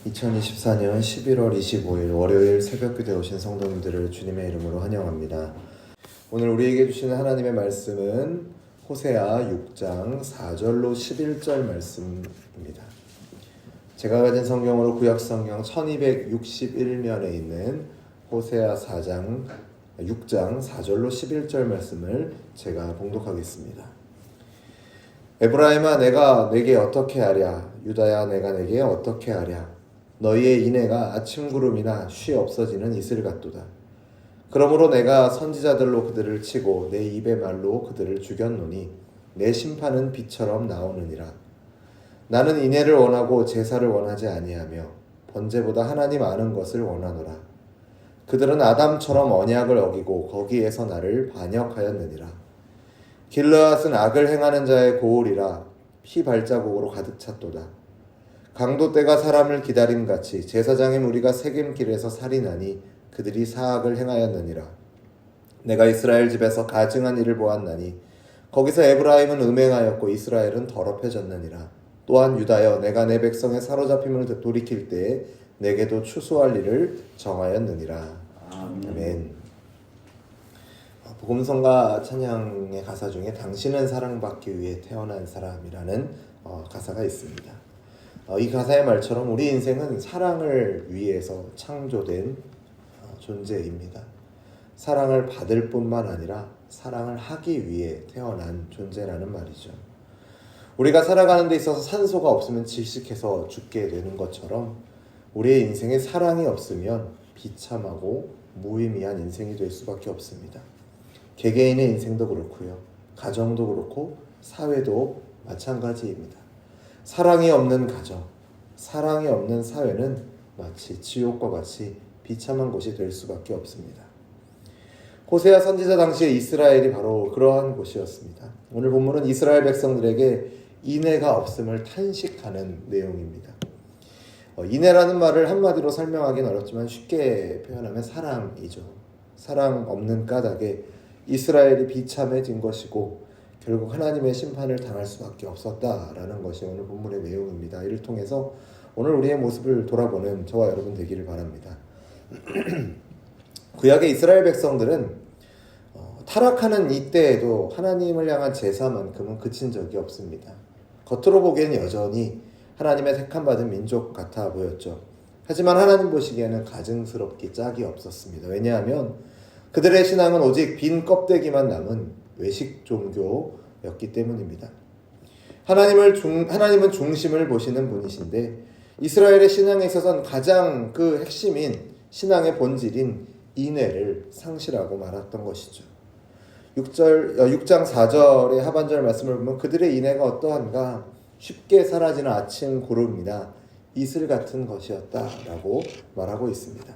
2024년 11월 25일 월요일 새벽기도에 오신 성도님들을 주님의 이름으로 환영합니다. 오늘 우리에게 주시는 하나님의 말씀은 호세아 6장 4절로 11절 말씀입니다. 제가 가진 성경으로 구약성경 1261면에 있는 호세아 6장 4절로 11절 말씀을 제가 봉독하겠습니다. 에브라임아 내가 내게 어떻게 하랴, 유다야 내가 내게 어떻게 하랴. 너희의 인애가 아침 구름이나 쉬 없어지는 이슬 같도다. 그러므로 내가 선지자들로 그들을 치고 내 입의 말로 그들을 죽였노니 내 심판은 비처럼 나오느니라. 나는 인애를 원하고 제사를 원하지 아니하며 번제보다 하나님 아는 것을 원하노라. 그들은 아담처럼 언약을 어기고 거기에서 나를 반역하였느니라. 길르앗은 악을 행하는 자의 고울이라 피 발자국으로 가득 찼도다. 강도 때가 사람을 기다림같이 제사장의 무리가 세겜 길에서 살인하니 그들이 사악을 행하였느니라. 내가 이스라엘 집에서 가증한 일을 보았나니 거기서 에브라임은 음행하였고 이스라엘은 더럽혀졌느니라. 또한 유다여 내가 내 백성의 사로잡힘을 돌이킬 때에 내게도 추수할 일을 정하였느니라. 아멘. 복음성가 찬양의 가사 중에 당신은 사랑받기 위해 태어난 사람이라는 가사가 있습니다. 이 가사의 말처럼 우리 인생은 사랑을 위해서 창조된 존재입니다. 사랑을 받을 뿐만 아니라 사랑을 하기 위해 태어난 존재라는 말이죠. 우리가 살아가는 데 있어서 산소가 없으면 질식해서 죽게 되는 것처럼 우리의 인생에 사랑이 없으면 비참하고 무의미한 인생이 될 수밖에 없습니다. 개개인의 인생도 그렇고요. 가정도 그렇고 사회도 마찬가지입니다. 사랑이 없는 가정, 사랑이 없는 사회는 마치 지옥과 같이 비참한 곳이 될 수밖에 없습니다. 호세아 선지자 당시의 이스라엘이 바로 그러한 곳이었습니다. 오늘 본문은 이스라엘 백성들에게 인애가 없음을 탄식하는 내용입니다. 인애라는 말을 한마디로 설명하기는 어렵지만 쉽게 표현하면 사랑이죠. 사랑 없는 까닭에 이스라엘이 비참해진 것이고 결국 하나님의 심판을 당할 수밖에 없었다라는 것이 오늘 본문의 내용입니다. 이를 통해서 오늘 우리의 모습을 돌아보는 저와 여러분 되기를 바랍니다. 구약의 이스라엘 백성들은 타락하는 이때에도 하나님을 향한 제사만큼은 그친 적이 없습니다. 겉으로 보기에는 여전히 하나님의 택함받은 민족 같아 보였죠. 하지만 하나님 보시기에는 가증스럽기 짝이 없었습니다. 왜냐하면 그들의 신앙은 오직 빈 껍데기만 남은 외식 종교였기 때문입니다. 하나님은 중심을 보시는 분이신데 이스라엘의 신앙에 있어서는 가장 그 핵심인 신앙의 본질인 인애를 상실하고 말았던 것이죠. 6장 4절의 하반절 말씀을 보면 그들의 인애가 어떠한가 쉽게 사라지는 아침 구름이나 이슬 같은 것이었다라고 말하고 있습니다.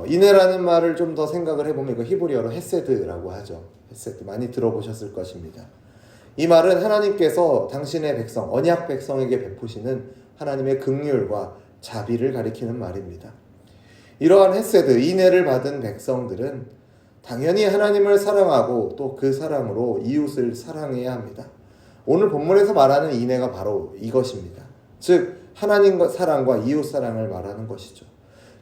인애라는 말을 좀 더 생각을 해보면 이거 히브리어로 헤세드라고 하죠. 헤세드 많이 들어보셨을 것입니다. 이 말은 하나님께서 당신의 백성, 언약 백성에게 베푸시는 하나님의 긍휼과 자비를 가리키는 말입니다. 이러한 헤세드, 인애를 받은 백성들은 당연히 하나님을 사랑하고 또 그 사랑으로 이웃을 사랑해야 합니다. 오늘 본문에서 말하는 인애가 바로 이것입니다. 즉 하나님과 사랑과 이웃 사랑을 말하는 것이죠.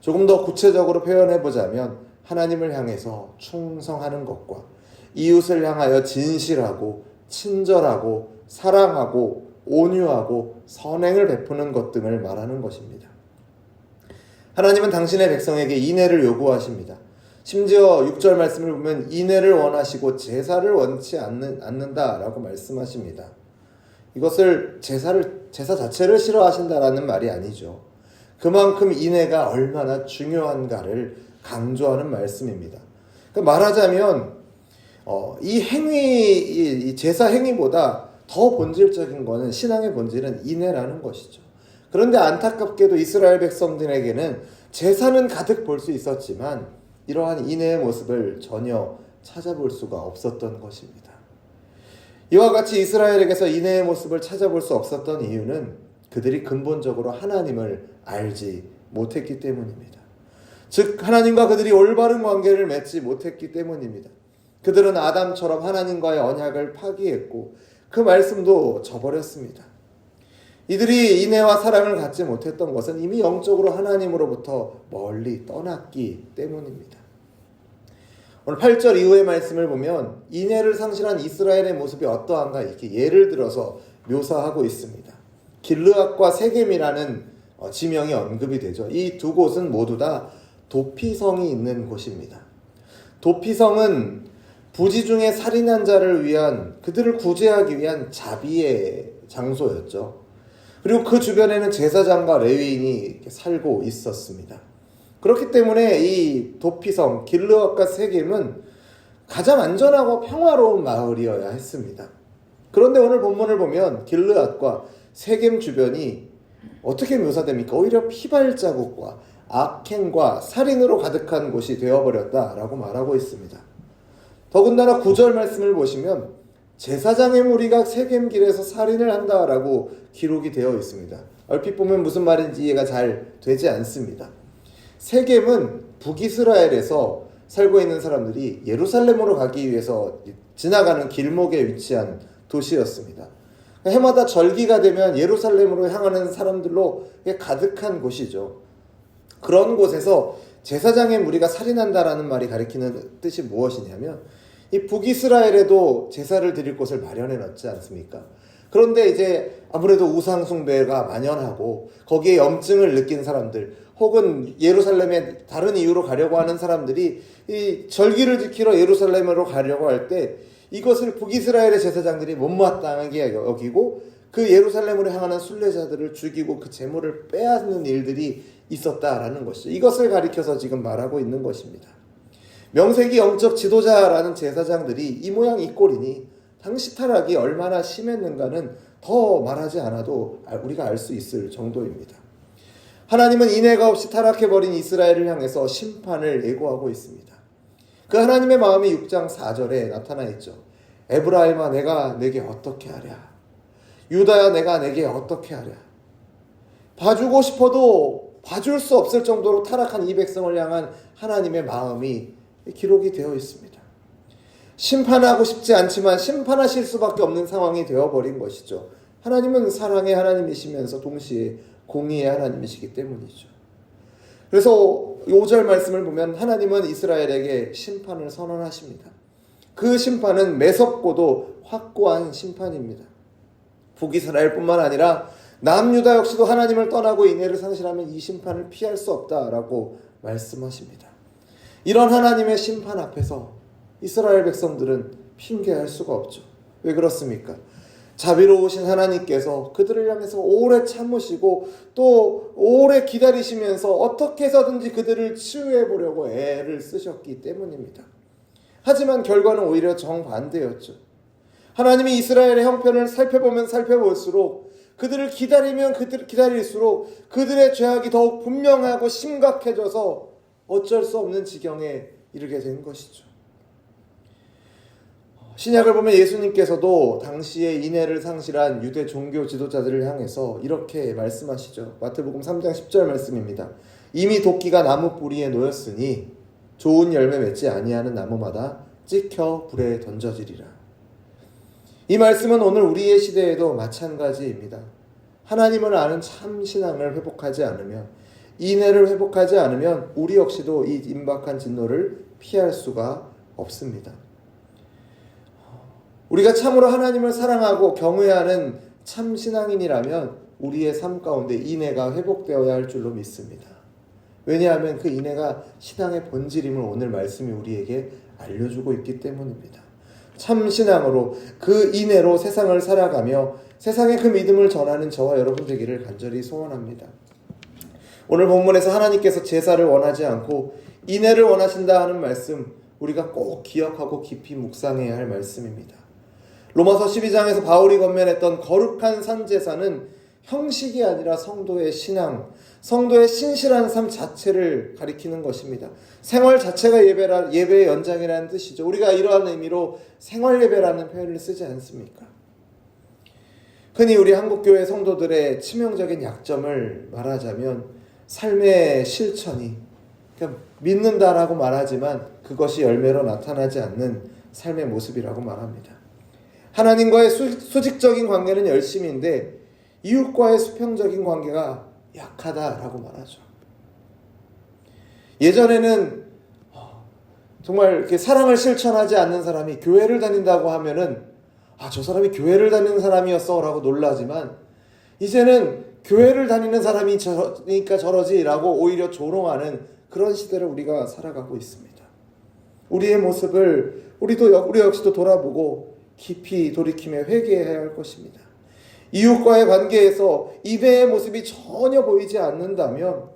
조금 더 구체적으로 표현해보자면 하나님을 향해서 충성하는 것과 이웃을 향하여 진실하고 친절하고 사랑하고 온유하고 선행을 베푸는 것 등을 말하는 것입니다. 하나님은 당신의 백성에게 인애를 요구하십니다. 심지어 6절 말씀을 보면 인애를 원하시고 제사를 원치 않는다라고 말씀하십니다. 이것을 제사 자체를 싫어하신다라는 말이 아니죠. 그만큼 인애가 얼마나 중요한가를 강조하는 말씀입니다. 그러니까 말하자면 이 제사 행위보다 더 본질적인 것은 신앙의 본질은 인애라는 것이죠. 그런데 안타깝게도 이스라엘 백성들에게는 제사는 가득 볼 수 있었지만 이러한 인애의 모습을 전혀 찾아볼 수가 없었던 것입니다. 이와 같이 이스라엘에게서 인애의 모습을 찾아볼 수 없었던 이유는 그들이 근본적으로 하나님을 알지 못했기 때문입니다. 즉 하나님과 그들이 올바른 관계를 맺지 못했기 때문입니다. 그들은 아담처럼 하나님과의 언약을 파기했고 그 말씀도 저버렸습니다. 이들이 인애와 사랑을 갖지 못했던 것은 이미 영적으로 하나님으로부터 멀리 떠났기 때문입니다. 오늘 8절 이후의 말씀을 보면 인애를 상실한 이스라엘의 모습이 어떠한가 이렇게 예를 들어서 묘사하고 있습니다. 길르앗과 세겜이라는 지명이 언급이 되죠. 이 두 곳은 모두 다 도피성이 있는 곳입니다. 도피성은 부지 중에 살인한 자를 위한, 그들을 구제하기 위한 자비의 장소였죠. 그리고 그 주변에는 제사장과 레위인이 살고 있었습니다. 그렇기 때문에 이 도피성 길르앗과 세겜은 가장 안전하고 평화로운 마을이어야 했습니다. 그런데 오늘 본문을 보면 길르앗과 세겜 주변이 어떻게 묘사됩니까? 오히려 피발자국과 악행과 살인으로 가득한 곳이 되어버렸다라고 말하고 있습니다. 더군다나 9절 말씀을 보시면 제사장의 무리가 세겜길에서 살인을 한다라고 기록이 되어 있습니다. 얼핏 보면 무슨 말인지 이해가 잘 되지 않습니다. 세겜은 북이스라엘에서 살고 있는 사람들이 예루살렘으로 가기 위해서 지나가는 길목에 위치한 도시였습니다. 해마다 절기가 되면 예루살렘으로 향하는 사람들로 가득한 곳이죠. 그런 곳에서 제사장의 무리가 살인한다라는 말이 가리키는 뜻이 무엇이냐면 이 북이스라엘에도 제사를 드릴 곳을 마련해 놨지 않습니까? 그런데 이제 아무래도 우상 숭배가 만연하고 거기에 염증을 느낀 사람들 혹은 예루살렘에 다른 이유로 가려고 하는 사람들이 이 절기를 지키러 예루살렘으로 가려고 할 때 이것을 북이스라엘의 제사장들이 못마땅하게 여기고 그 예루살렘으로 향하는 순례자들을 죽이고 그 재물을 빼앗는 일들이 있었다라는 것이죠. 이것을 가리켜서 지금 말하고 있는 것입니다. 명색이 영적 지도자라는 제사장들이 이 모양 이 꼴이니 당시 타락이 얼마나 심했는가는 더 말하지 않아도 우리가 알 수 있을 정도입니다. 하나님은 인애가 없이 타락해버린 이스라엘을 향해서 심판을 예고하고 있습니다. 그 하나님의 마음이 6장 4절에 나타나 있죠. 에브라임아 내가 내게 어떻게 하랴. 유다야 내가 내게 어떻게 하랴. 봐주고 싶어도 봐줄 수 없을 정도로 타락한 이 백성을 향한 하나님의 마음이 기록이 되어 있습니다. 심판하고 싶지 않지만 심판하실 수밖에 없는 상황이 되어버린 것이죠. 하나님은 사랑의 하나님이시면서 동시에 공의의 하나님이시기 때문이죠. 그래서 5절 말씀을 보면 하나님은 이스라엘에게 심판을 선언하십니다. 그 심판은 매섭고도 확고한 심판입니다. 북이스라엘뿐만 아니라 남유다 역시도 하나님을 떠나고 인애를 상실하면 이 심판을 피할 수 없다라고 말씀하십니다. 이런 하나님의 심판 앞에서 이스라엘 백성들은 핑계할 수가 없죠. 왜 그렇습니까? 자비로우신 하나님께서 그들을 향해서 오래 참으시고 또 오래 기다리시면서 어떻게 해서든지 그들을 치유해 보려고 애를 쓰셨기 때문입니다. 하지만 결과는 오히려 정반대였죠. 하나님이 이스라엘의 형편을 살펴보면 살펴볼수록 그들을 기다리면 기다릴수록 그들의 죄악이 더욱 분명하고 심각해져서 어쩔 수 없는 지경에 이르게 된 것이죠. 신약을 보면 예수님께서도 당시에 인애를 상실한 유대 종교 지도자들을 향해서 이렇게 말씀하시죠. 마태복음 3장 10절 말씀입니다. 이미 도끼가 나무 뿌리에 놓였으니 좋은 열매 맺지 아니하는 나무마다 찍혀 불에 던져지리라. 이 말씀은 오늘 우리의 시대에도 마찬가지입니다. 하나님을 아는 참 신앙을 회복하지 않으면, 인애를 회복하지 않으면 우리 역시도 이 임박한 진노를 피할 수가 없습니다. 우리가 참으로 하나님을 사랑하고 경외하는 참 신앙인이라면 우리의 삶 가운데 인애가 회복되어야 할 줄로 믿습니다. 왜냐하면 그 인애가 신앙의 본질임을 오늘 말씀이 우리에게 알려주고 있기 때문입니다. 참 신앙으로 그 인애로 세상을 살아가며 세상에 그 믿음을 전하는 저와 여러분 되기를 간절히 소원합니다. 오늘 본문에서 하나님께서 제사를 원하지 않고 인애를 원하신다 하는 말씀 우리가 꼭 기억하고 깊이 묵상해야 할 말씀입니다. 로마서 12장에서 바울이 권면했던 거룩한 산제사는 형식이 아니라 성도의 신앙, 성도의 신실한 삶 자체를 가리키는 것입니다. 생활 자체가 예배의 연장이라는 뜻이죠. 우리가 이러한 의미로 생활 예배라는 표현을 쓰지 않습니까? 흔히 우리 한국교회 성도들의 치명적인 약점을 말하자면 삶의 실천이 그냥 믿는다라고 말하지만 그것이 열매로 나타나지 않는 삶의 모습이라고 말합니다. 하나님과의 수직적인 관계는 열심인데 이웃과의 수평적인 관계가 약하다라고 말하죠. 예전에는 정말 이렇게 사랑을 실천하지 않는 사람이 교회를 다닌다고 하면은 저 사람이 교회를 다니는 사람이었어 라고 놀라지만, 이제는 교회를 다니는 사람이 저러니까 저러지 라고 오히려 조롱하는 그런 시대를 우리가 살아가고 있습니다. 우리의 모습을 우리 역시도 돌아보고 깊이 돌이키며 회개해야 할 것입니다. 이웃과의 관계에서 인애의 모습이 전혀 보이지 않는다면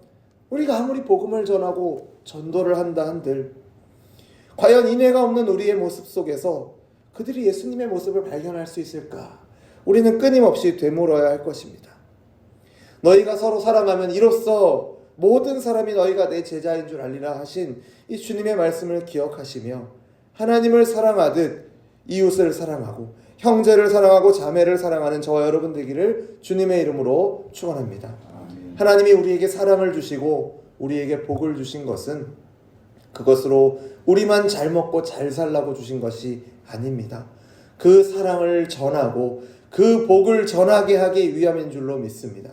우리가 아무리 복음을 전하고 전도를 한다 한들 과연 인애가 없는 우리의 모습 속에서 그들이 예수님의 모습을 발견할 수 있을까? 우리는 끊임없이 되물어야 할 것입니다. 너희가 서로 사랑하면 이로써 모든 사람이 너희가 내 제자인 줄 알리라 하신 이 주님의 말씀을 기억하시며 하나님을 사랑하듯 이웃을 사랑하고 형제를 사랑하고 자매를 사랑하는 저와 여러분 되기를 주님의 이름으로 축원합니다. 하나님이 우리에게 사랑을 주시고 우리에게 복을 주신 것은 그것으로 우리만 잘 먹고 잘 살라고 주신 것이 아닙니다. 그 사랑을 전하고 그 복을 전하게 하기 위함인 줄로 믿습니다.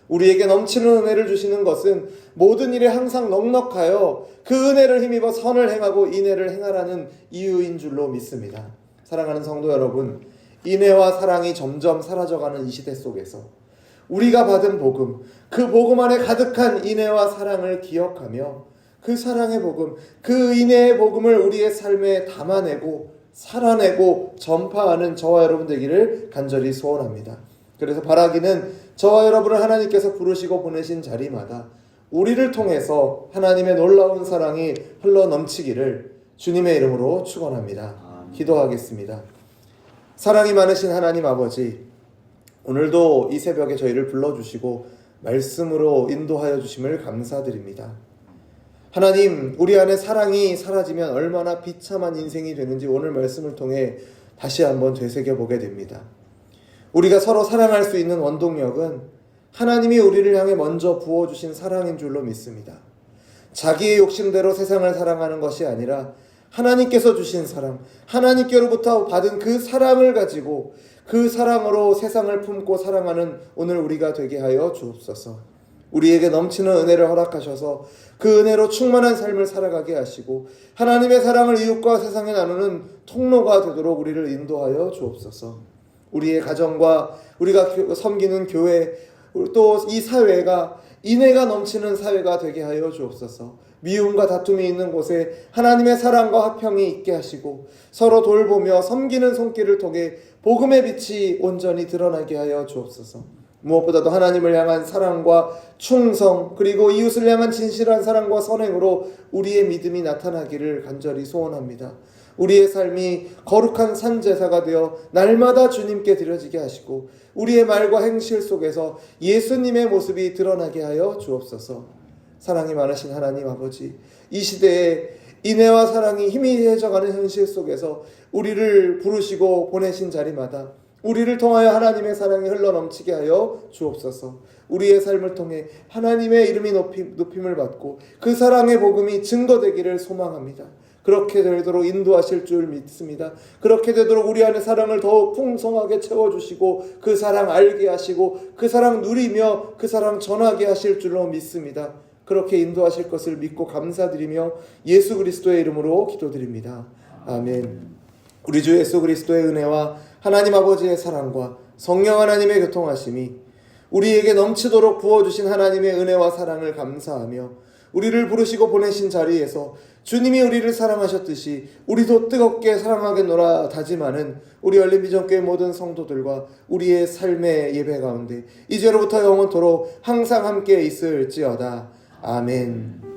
우리에게 넘치는 은혜를 주시는 것은 모든 일에 항상 넉넉하여 그 은혜를 힘입어 선을 행하고 인애를 행하라는 이유인 줄로 믿습니다. 사랑하는 성도 여러분, 인애와 사랑이 점점 사라져가는 이 시대 속에서 우리가 받은 복음, 그 복음 안에 가득한 인애와 사랑을 기억하며 그 사랑의 복음, 그 인애의 복음을 우리의 삶에 담아내고 살아내고 전파하는 저와 여러분 되기를 간절히 소원합니다. 그래서 바라기는 저와 여러분을 하나님께서 부르시고 보내신 자리마다 우리를 통해서 하나님의 놀라운 사랑이 흘러넘치기를 주님의 이름으로 축원합니다. 기도하겠습니다. 사랑이 많으신 하나님 아버지, 오늘도 이 새벽에 저희를 불러주시고 말씀으로 인도하여 주심을 감사드립니다. 하나님, 우리 안에 사랑이 사라지면 얼마나 비참한 인생이 되는지 오늘 말씀을 통해 다시 한번 되새겨보게 됩니다. 우리가 서로 사랑할 수 있는 원동력은 하나님이 우리를 향해 먼저 부어주신 사랑인 줄로 믿습니다. 자기의 욕심대로 세상을 사랑하는 것이 아니라 하나님께서 주신 사랑, 하나님께로부터 받은 그 사랑을 가지고 그 사랑으로 세상을 품고 사랑하는 오늘 우리가 되게 하여 주옵소서. 우리에게 넘치는 은혜를 허락하셔서 그 은혜로 충만한 삶을 살아가게 하시고 하나님의 사랑을 이웃과 세상에 나누는 통로가 되도록 우리를 인도하여 주옵소서. 우리의 가정과 우리가 섬기는 교회, 또 이 사회가 인애가 넘치는 사회가 되게 하여 주옵소서. 미움과 다툼이 있는 곳에 하나님의 사랑과 화평이 있게 하시고 서로 돌보며 섬기는 손길을 통해 복음의 빛이 온전히 드러나게 하여 주옵소서. 무엇보다도 하나님을 향한 사랑과 충성, 그리고 이웃을 향한 진실한 사랑과 선행으로 우리의 믿음이 나타나기를 간절히 소원합니다. 우리의 삶이 거룩한 산제사가 되어 날마다 주님께 드려지게 하시고 우리의 말과 행실 속에서 예수님의 모습이 드러나게 하여 주옵소서. 사랑이 많으신 하나님 아버지, 이 시대에 인애와 사랑이 희미해져가는 현실 속에서 우리를 부르시고 보내신 자리마다 우리를 통하여 하나님의 사랑이 흘러넘치게 하여 주옵소서. 우리의 삶을 통해 하나님의 이름이 높임을 받고 그 사랑의 복음이 증거되기를 소망합니다. 그렇게 되도록 인도하실 줄 믿습니다. 그렇게 되도록 우리 안에 사랑을 더욱 풍성하게 채워주시고 그 사랑 알게 하시고 그 사랑 누리며 그 사랑 전하게 하실 줄로 믿습니다. 그렇게 인도하실 것을 믿고 감사드리며 예수 그리스도의 이름으로 기도드립니다. 아멘. 우리 주 예수 그리스도의 은혜와 하나님 아버지의 사랑과 성령 하나님의 교통하심이 우리에게 넘치도록 부어주신 하나님의 은혜와 사랑을 감사하며 우리를 부르시고 보내신 자리에서 주님이 우리를 사랑하셨듯이 우리도 뜨겁게 사랑하겠노라 다짐하는 우리 열린비전교회 모든 성도들과 우리의 삶의 예배 가운데 이제로부터 영원토록 항상 함께 있을지어다. 아멘.